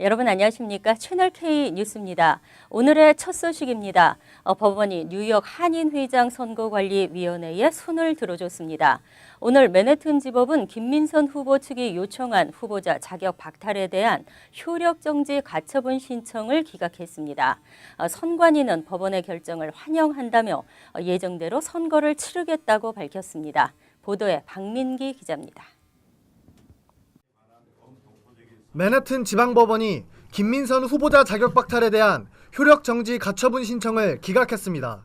여러분 안녕하십니까? 채널K 뉴스입니다. 오늘의 첫 소식입니다. 법원이 뉴욕 한인회장 선거관리위원회에 손을 들어줬습니다. 오늘 맨해튼지법은 김민선 후보 측이 요청한 후보자 자격 박탈에 대한 효력정지 가처분 신청을 기각했습니다. 선관위는 법원의 결정을 환영한다며 예정대로 선거를 치르겠다고 밝혔습니다. 보도에 박민기 기자입니다. 맨해튼 지방법원이 김민선 후보자 자격 박탈에 대한 효력 정지 가처분 신청을 기각했습니다.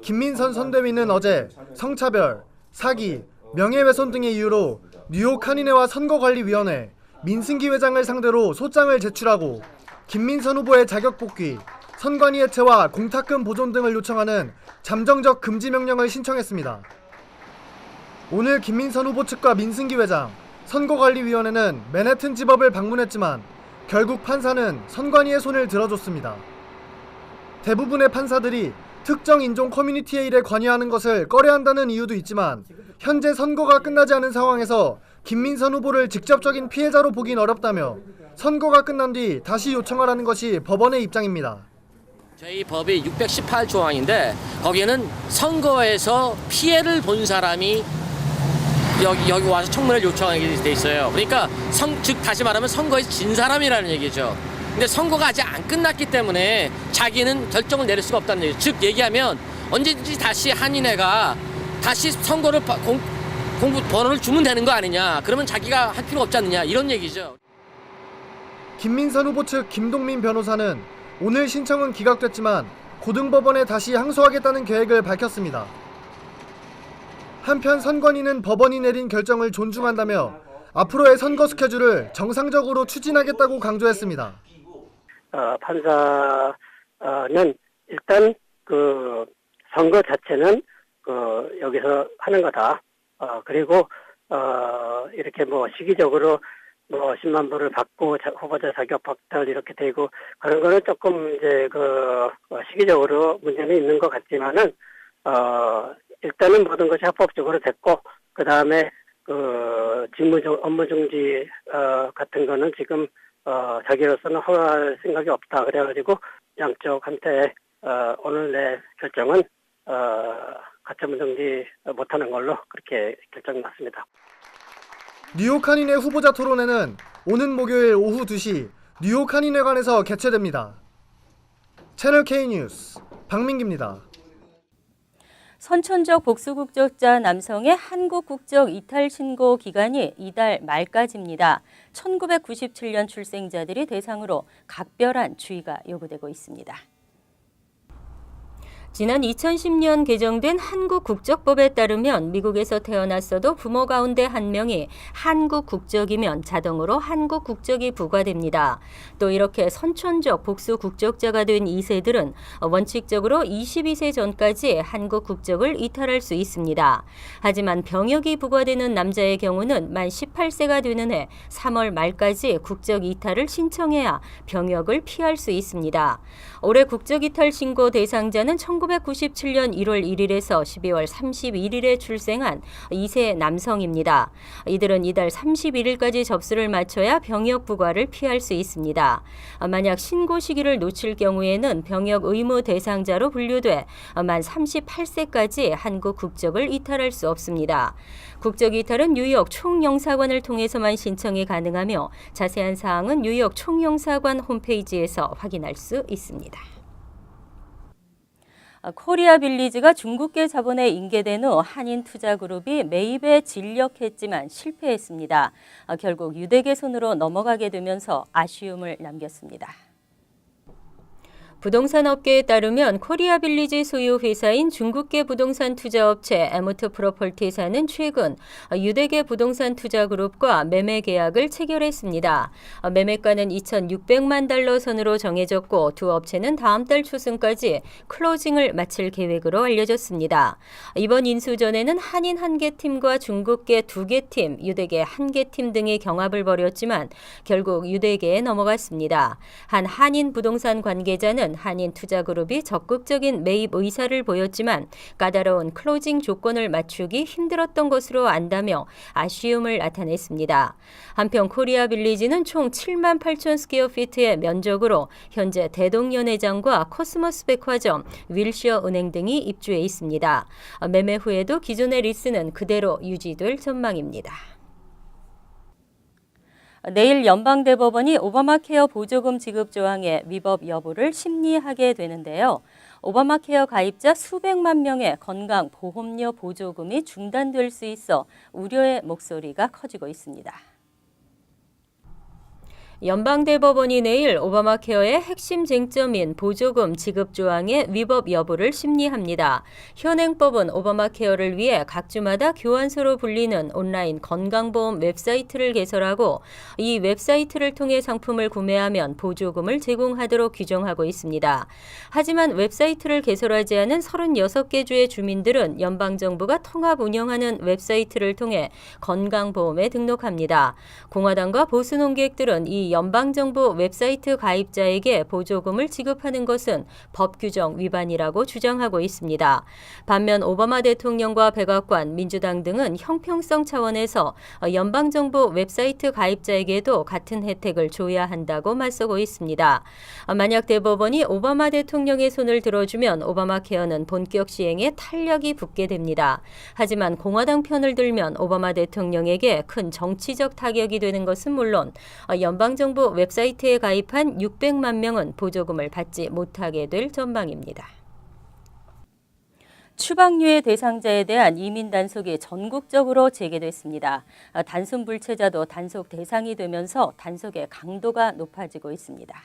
김민선 선대위는 어제 성차별, 사기, 명예훼손 등의 이유로 뉴욕 한인회와 선거관리위원회, 민승기 회장을 상대로 소장을 제출하고 김민선 후보의 자격 복귀, 선관위 해체와 공탁금 보존 등을 요청하는 잠정적 금지 명령을 신청했습니다. 오늘 김민선 후보 측과 민승기 회장, 선거관리위원회는 맨해튼 지법을 방문했지만 결국 판사는 선관위의 손을 들어줬습니다. 대부분의 판사들이 특정 인종 커뮤니티의 일에 관여하는 것을 꺼려한다는 이유도 있지만 현재 선거가 끝나지 않은 상황에서 김민선 후보를 직접적인 피해자로 보긴 어렵다며 선거가 끝난 뒤 다시 요청하라는 것이 법원의 입장입니다. 저희 법이 618조항인데 거기에는 선거에서 피해를 본 사람이 여기 와서 청문회를 요청하게 돼 있어요. 그러니까 즉 다시 말하면 선거에서 진 사람이라는 얘기죠. 근데 선거가 아직 안 끝났기 때문에 자기는 결정을 내릴 수가 없다는 얘기죠. 즉 얘기하면 언제든지 다시 한인회가 다시 선거를 공부 번호를 주면 되는 거 아니냐. 그러면 자기가 할 필요가 없지 않느냐. 이런 얘기죠. 김민선 후보 측 김동민 변호사는 오늘 신청은 기각됐지만 고등법원에 다시 항소하겠다는 계획을 밝혔습니다. 한편 선관위는 법원이 내린 결정을 존중한다며 앞으로의 선거 스케줄을 정상적으로 추진하겠다고 강조했습니다. 판사는 일단 그 선거 자체는 여기서 하는 거다. 그리고 이렇게 뭐 시기적으로 10만 불을 받고 후보자 자격 박탈 이렇게 되고 그런 거는 조금 이제 시기적으로 문제는 있는 것 같지만은 일단은 모든 것이 합법적으로 됐고 그 다음에 업무 중지 같은 거는 지금 자기로서는 허가할 생각이 없다. 그래가지고 양쪽한테 오늘 내 결정은 가처분 정지 못하는 걸로 그렇게 결정이 났습니다. 뉴욕 한인회 후보자 토론회는 오는 목요일 오후 2시 뉴욕 한인회관에서 개최됩니다. 채널K 뉴스 박민기입니다. 선천적 복수국적자 남성의 한국 국적 이탈 신고 기간이 이달 말까지입니다. 1997년 출생자들이 대상으로 각별한 주의가 요구되고 있습니다. 지난 2010년 개정된 한국국적법에 따르면 미국에서 태어났어도 부모 가운데 한 명이 한국 국적이면 자동으로 한국 국적이 부과됩니다. 또 이렇게 선천적 복수 국적자가 된 2세들은 원칙적으로 22세 전까지 한국 국적을 이탈할 수 있습니다. 하지만 병역이 부과되는 남자의 경우는 만 18세가 되는 해 3월 말까지 국적 이탈을 신청해야 병역을 피할 수 있습니다. 올해 국적 이탈 신고 대상자는 1997년 1월 1일에서 12월 31일에 출생한 2세 남성입니다. 이들은 이달 31일까지 접수를 마쳐야 병역 부과를 피할 수 있습니다. 만약 신고 시기를 놓칠 경우에는 병역 의무 대상자로 분류돼 만 38세까지 한국 국적을 이탈할 수 없습니다. 국적 이탈은 뉴욕 총영사관을 통해서만 신청이 가능하며 자세한 사항은 뉴욕 총영사관 홈페이지에서 확인할 수 있습니다. 코리아 빌리지가 중국계 자본에 인계된 후 한인 투자그룹이 매입에 진력했지만 실패했습니다. 결국 유대계 손으로 넘어가게 되면서 아쉬움을 남겼습니다. 부동산 업계에 따르면 코리아 빌리지 소유 회사인 중국계 부동산 투자업체 에모트 프로퍼티사는 최근 유대계 부동산 투자그룹과 매매 계약을 체결했습니다. 매매가는 2,600만 달러 선으로 정해졌고 두 업체는 다음 달 초순까지 클로징을 마칠 계획으로 알려졌습니다. 이번 인수전에는 한인 1개 팀과 중국계 2개 팀, 유대계 1개 팀 등이 경합을 벌였지만 결국 유대계에 넘어갔습니다. 한 한인 부동산 관계자는 측은 한인투자그룹이 적극적인 매입 의사를 보였지만 까다로운 클로징 조건을 맞추기 힘들었던 것으로 안다며 아쉬움을 나타냈습니다. 한편 코리아빌리지는 총 7만 8천 스퀘어피트의 면적으로 현재 대동연회장과 코스모스 백화점, 윌시어 은행 등이 입주해 있습니다. 매매 후에도 기존의 리스는 그대로 유지될 전망입니다. 내일 연방대법원이 오바마 케어 보조금 지급 조항의 위법 여부를 심리하게 되는데요. 오바마 케어 가입자 수백만 명의 건강보험료 보조금이 중단될 수 있어 우려의 목소리가 커지고 있습니다. 연방대법원이 내일 오바마 케어의 핵심 쟁점인 보조금 지급 조항의 위법 여부를 심리합니다. 현행법은 오바마 케어를 위해 각 주마다 교환소로 불리는 온라인 건강보험 웹사이트를 개설하고 이 웹사이트를 통해 상품을 구매하면 보조금을 제공하도록 규정하고 있습니다. 하지만 웹사이트를 개설하지 않은 36개 주의 주민들은 연방정부가 통합 운영하는 웹사이트를 통해 건강보험에 등록합니다. 공화당과 보수 논객들은 이 연방정부 웹사이트 가입자에게 보조금을 지급하는 것은 법 규정 위반이라고 주장하고 있습니다. 반면 오바마 대통령과 백악관, 민주당 등은 형평성 차원에서 연방정부 웹사이트 가입자에게도 같은 혜택을 줘야 한다고 맞서고 있습니다. 만약 대법원이 오바마 대통령의 손을 들어주면 오바마 케어는 본격 시행에 탄력이 붙게 됩니다. 하지만 공화당 편을 들면 오바마 대통령에게 큰 정치적 타격이 되는 것은 물론 연방정부 웹사이트에 가입한 600만 명은 보조금을 받지 못하게 될 전망입니다. 추방유예 대상자에 대한 이민 단속이 전국적으로 재개됐습니다. 단순 불체자도 단속 대상이 되면서 단속의 강도가 높아지고 있습니다.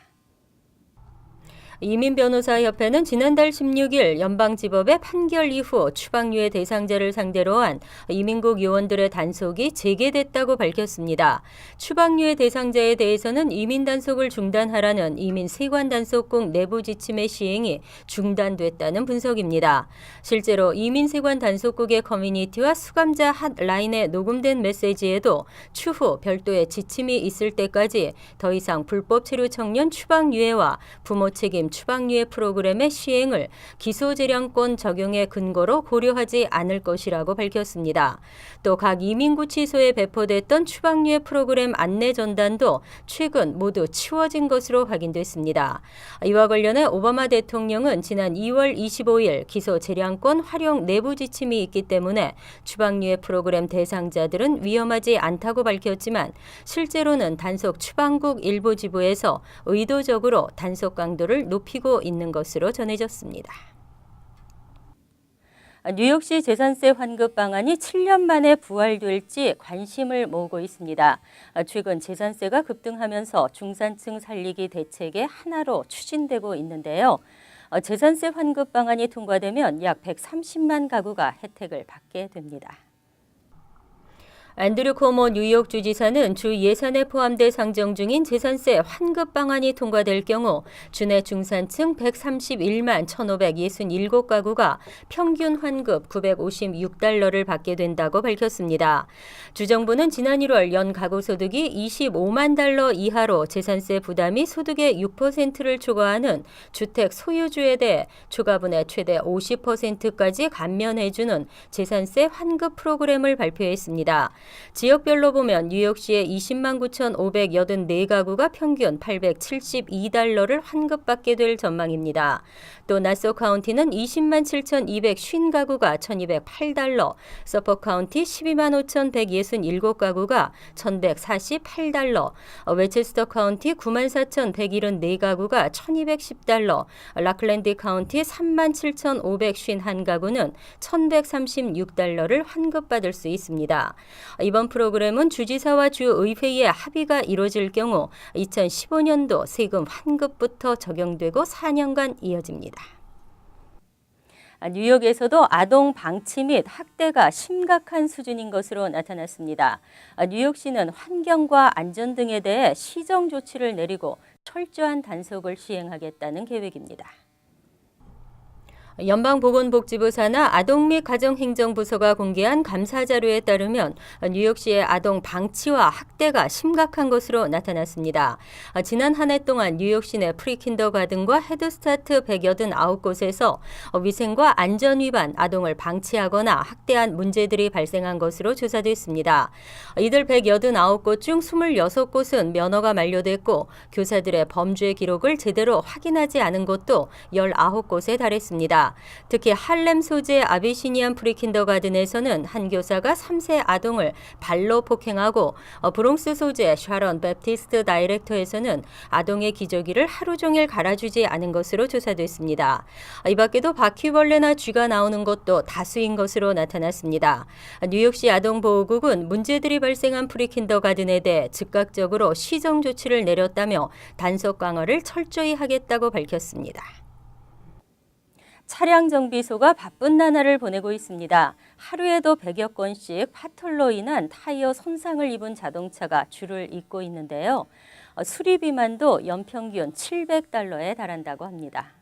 이민변호사협회는 지난달 16일 연방지법의 판결 이후 추방유예 대상자를 상대로 한 이민국 요원들의 단속이 재개됐다고 밝혔습니다. 추방유예 대상자에 대해서는 이민단속을 중단하라는 이민세관단속국 내부 지침의 시행이 중단됐다는 분석입니다. 실제로 이민세관단속국의 커뮤니티와 수감자 핫라인에 녹음된 메시지에도 추후 별도의 지침이 있을 때까지 더 이상 불법 체류 청년 추방유예와 부모 책임 추방유예 프로그램의 시행을 기소재량권 적용의 근거로 고려하지 않을 것이라고 밝혔습니다. 또 각 이민구치소에 배포됐던 추방유예 프로그램 안내 전단도 최근 모두 치워진 것으로 확인됐습니다. 이와 관련해 오바마 대통령은 지난 2월 25일 기소재량권 활용 내부 지침이 있기 때문에 추방유예 프로그램 대상자들은 위험하지 않다고 밝혔지만 실제로는 단속 추방국 일부 지부에서 의도적으로 단속 강도를 높이고 있는 것으로 전해졌습니다. 뉴욕시 재산세 환급 방안이 7년 만에 부활될지 관심을 모으고 있습니다. 최근 재산세가 급등하면서 중산층 살리기 대책의 하나로 추진되고 있는데요. 재산세 환급 방안이 통과되면 약 130만 가구가 혜택을 받게 됩니다. 앤드류 코모 뉴욕 주지사는 주 예산에 포함돼 상정 중인 재산세 환급 방안이 통과될 경우 주내 중산층 131만 1,567가구가 평균 환급 $956를 받게 된다고 밝혔습니다. 주정부는 지난 1월 연 가구 소득이 $25만 이하로 재산세 부담이 소득의 6%를 초과하는 주택 소유주에 대해 초과분의 최대 50%까지 감면해주는 재산세 환급 프로그램을 발표했습니다. 지역별로 보면 뉴욕시의 20만 9,584가구가 평균 $872를 환급받게 될 전망입니다. 또 나소 카운티는 20만 7,250가구가 $1,208, 서포크 카운티 12만 5,167가구가 $1,148, 웨체스터 카운티 9만 4,174가구가 $1,210, 라클랜드 카운티 3만 7,551가구는 $1,136를 환급받을 수 있습니다. 이번 프로그램은 주지사와 주의회의 합의가 이루어질 경우 2015년도 세금 환급부터 적용되고 4년간 이어집니다. 뉴욕에서도 아동 방치 및 학대가 심각한 수준인 것으로 나타났습니다. 뉴욕시는 환경과 안전 등에 대해 시정 조치를 내리고 철저한 단속을 시행하겠다는 계획입니다. 연방보건복지부 산하 아동 및 가정행정부서가 공개한 감사 자료에 따르면 뉴욕시의 아동 방치와 학대가 심각한 것으로 나타났습니다. 지난 한 해 동안 뉴욕시 내 프리킨더가든과 헤드스타트 189곳에서 위생과 안전 위반, 아동을 방치하거나 학대한 문제들이 발생한 것으로 조사됐습니다. 이들 189곳 중 26곳은 면허가 만료됐고 교사들의 범죄 기록을 제대로 확인하지 않은 곳도 19곳에 달했습니다. 특히 할렘 소재 아비시니안 프리킨더가든에서는 한 교사가 3세 아동을 발로 폭행하고 브롱스 소재 샤론 베프티스트 다이렉터에서는 아동의 기저귀를 하루 종일 갈아주지 않은 것으로 조사됐습니다. 이 밖에도 바퀴벌레나 쥐가 나오는 것도 다수인 것으로 나타났습니다. 뉴욕시 아동보호국은 문제들이 발생한 프리킨더가든에 대해 즉각적으로 시정 조치를 내렸다며 단속 강화를 철저히 하겠다고 밝혔습니다. 차량 정비소가 바쁜 나날을 보내고 있습니다. 하루에도 100여 건씩 파털로 인한 타이어 손상을 입은 자동차가 줄을 잇고 있는데요. 수리비만도 연평균 $700에 달한다고 합니다.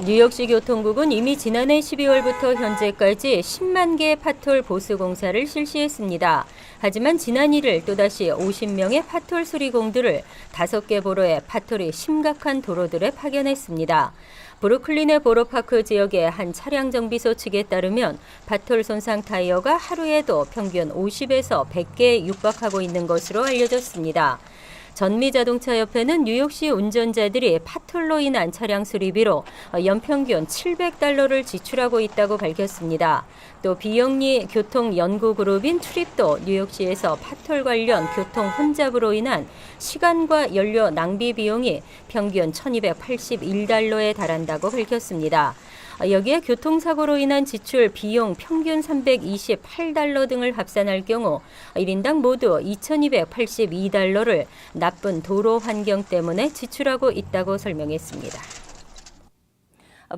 뉴욕시 교통국은 이미 지난해 12월부터 현재까지 10만 개의 파톨 보수 공사를 실시했습니다. 하지만 지난 1일 또다시 50명의 파톨 수리공들을 5개 보로의 파톨이 심각한 도로들에 파견했습니다. 브루클린의 보로파크 지역의 한 차량 정비소 측에 따르면 파톨 손상 타이어가 하루에도 평균 50에서 100개에 육박하고 있는 것으로 알려졌습니다. 전미자동차협회는 뉴욕시 운전자들이 파톨로 인한 차량 수리비로 연평균 $700를 지출하고 있다고 밝혔습니다. 또 비영리 교통연구그룹인 트립도 뉴욕시에서 파톨 관련 교통 혼잡으로 인한 시간과 연료 낭비 비용이 평균 $1281에 달한다고 밝혔습니다. 여기에 교통사고로 인한 지출 비용 평균 $328 등을 합산할 경우 1인당 모두 $2282를 나쁜 도로 환경 때문에 지출하고 있다고 설명했습니다.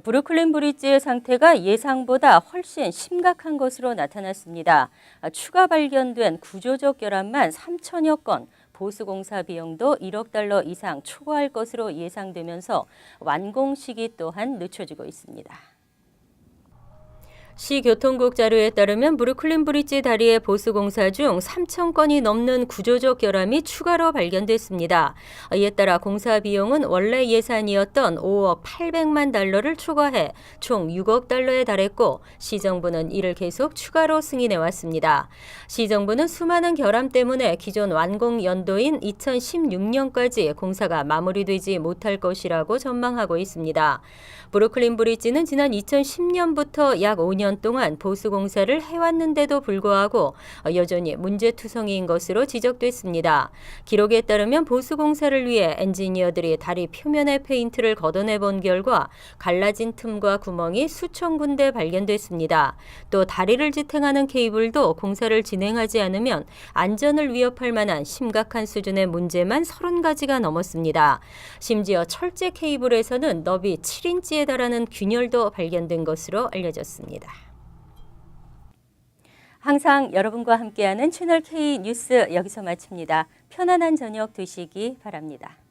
브루클린 브릿지의 상태가 예상보다 훨씬 심각한 것으로 나타났습니다. 추가 발견된 구조적 결함만 3천여 건, 보수공사 비용도 $1억 이상 초과할 것으로 예상되면서 완공 시기 또한 늦춰지고 있습니다. 시 교통국 자료에 따르면 브루클린 브릿지 다리의 보수 공사 중 3천 건이 넘는 구조적 결함이 추가로 발견됐습니다. 이에 따라 공사 비용은 원래 예산이었던 $5억 800만 달러를 초과해 총 $6억 달러에 달했고 시정부는 이를 계속 추가로 승인해 왔습니다. 시정부는 수많은 결함 때문에 기존 완공 연도인 2016년까지 공사가 마무리되지 못할 것이라고 전망하고 있습니다. 브루클린 브릿지는 지난 2010년부터 약 5년 동안 보수 공사를 해왔는데도 불구하고 여전히 문제투성이인 것으로 지적됐습니다. 기록에 따르면 보수 공사를 위해 엔지니어들이 다리 표면의 페인트를 걷어내 본 결과 갈라진 틈과 구멍이 수천 군데 발견됐습니다. 또 다리를 지탱하는 케이블도 공사를 진행하지 않으면 안전을 위협할 만한 심각한 수준의 문제만 30가지가 넘었습니다. 심지어 철제 케이블에서는 너비 7인치에 달하는 균열도 발견된 것으로 알려졌습니다. 항상 여러분과 함께하는 채널 K 뉴스 여기서 마칩니다. 편안한 저녁 되시기 바랍니다.